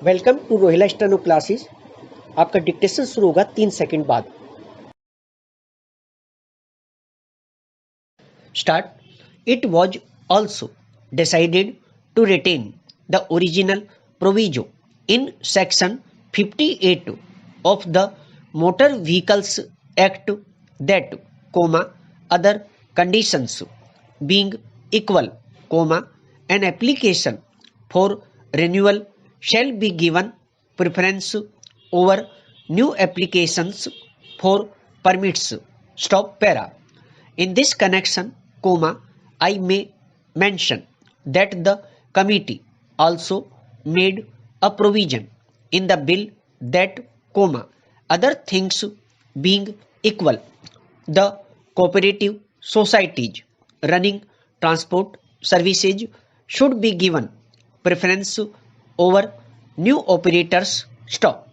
Welcome to Rohila steno classes. आपका dictation शुरू होगा 3 सेकंड बाद। Start. It was also decided to retain the original proviso in section 58 of the Motor Vehicles Act that, other conditions being equal, an application for renewal shall be given preference over new applications for permits. Stop para. In this connection, I may mention that the committee also made a provision in the bill that, other things being equal, the cooperative societies running transport services should be given preference over new operators. Stop.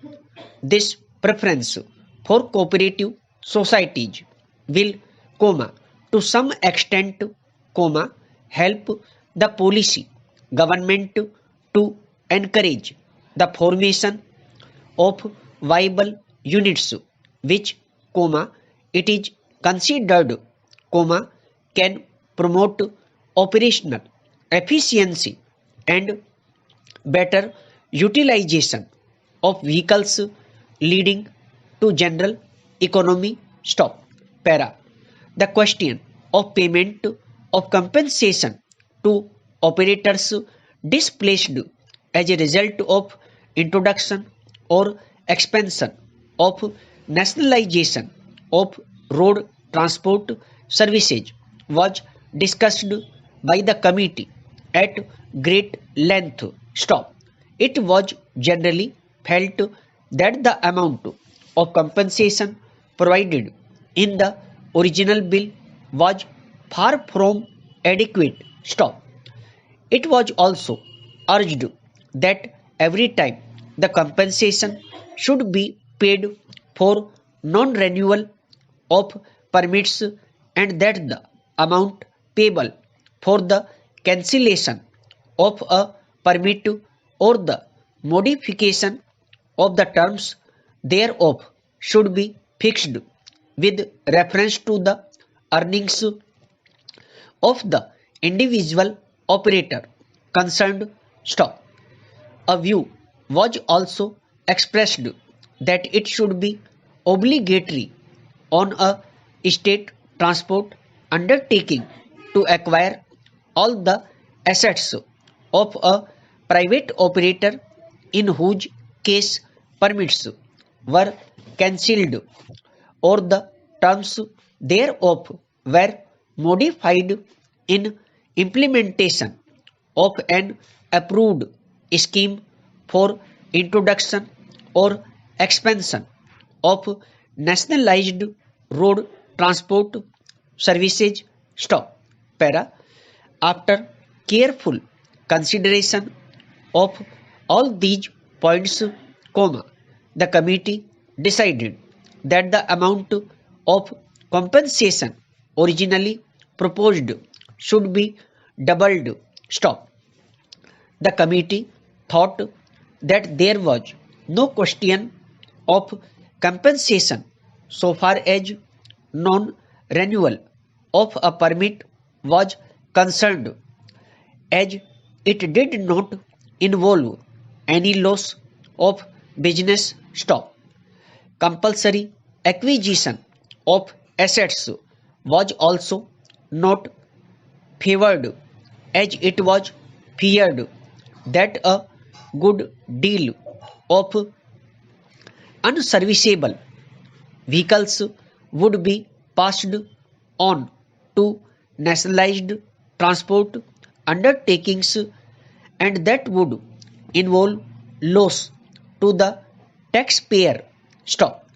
This preference for cooperative societies will, to some extent, help the policy government to encourage the formation of viable units which, it is considered, can promote operational efficiency and better utilization of vehicles leading to general economy. Stop. Para. The question of payment of compensation to operators displaced as a result of introduction or expansion of nationalization of road transport services was discussed by the committee at great length. Stop. It was generally felt that the amount of compensation provided in the original bill was far from adequate. Stop. It was also urged that every time the compensation should be paid for non-renewal of permits and that the amount payable for the cancellation of a permit or the modification of the terms thereof should be fixed with reference to the earnings of the individual operator concerned. Stop. A view was also expressed that it should be obligatory on a state transport undertaking to acquire all the assets of a private operator in whose case permits were cancelled or the terms thereof were modified in implementation of an approved scheme for introduction or expansion of nationalized road transport services. Stop. Para. After careful consideration of all these points, the committee decided that the amount of compensation originally proposed should be doubled. Stop. The committee thought that there was no question of compensation so far as non-renewal of a permit was concerned, as it did not involve any loss of business. Stop. Compulsory acquisition of assets was also not favored, as it was feared that a good deal of unserviceable vehicles would be passed on to nationalized transport undertakings and that would involve loss to the taxpayer. Stop.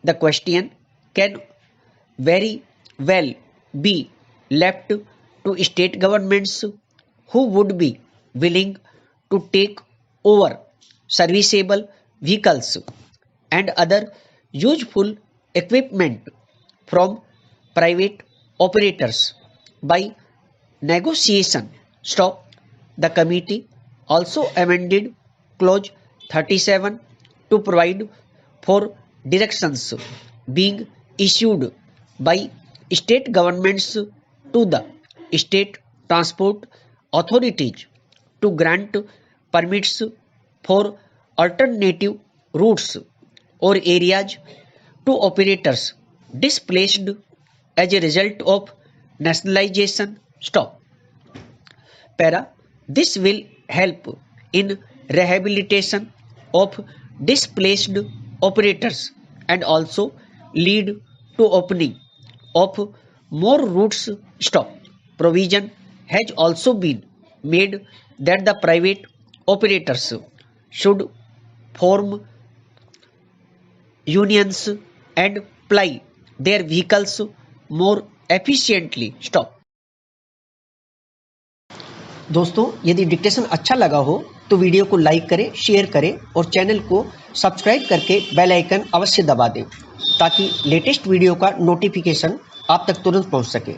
The question can very well be left to state governments who would be willing to take over serviceable vehicles and other useful equipment from private operators by negotiation. Stop. The committee also amended clause 37 to provide for directions being issued by state governments to the state transport authorities to grant permits for alternative routes or areas to operators displaced as a result of nationalization. Stop. Para. This will help in rehabilitation of displaced operators and also lead to opening of more routes. Stop. Provision has also been made that the private operators should form unions and ply their vehicles more efficiently. Stop. दोस्तों यदि dictation अच्छा लगा हो तो video को like करें, share करें और चैनल को सब्सक्राइब करके बेल आइकन अवश्य दबा दें ताकि लेटेस्ट वीडियो का नोटिफिकेशन आप तक तुरंत पहुंच सके।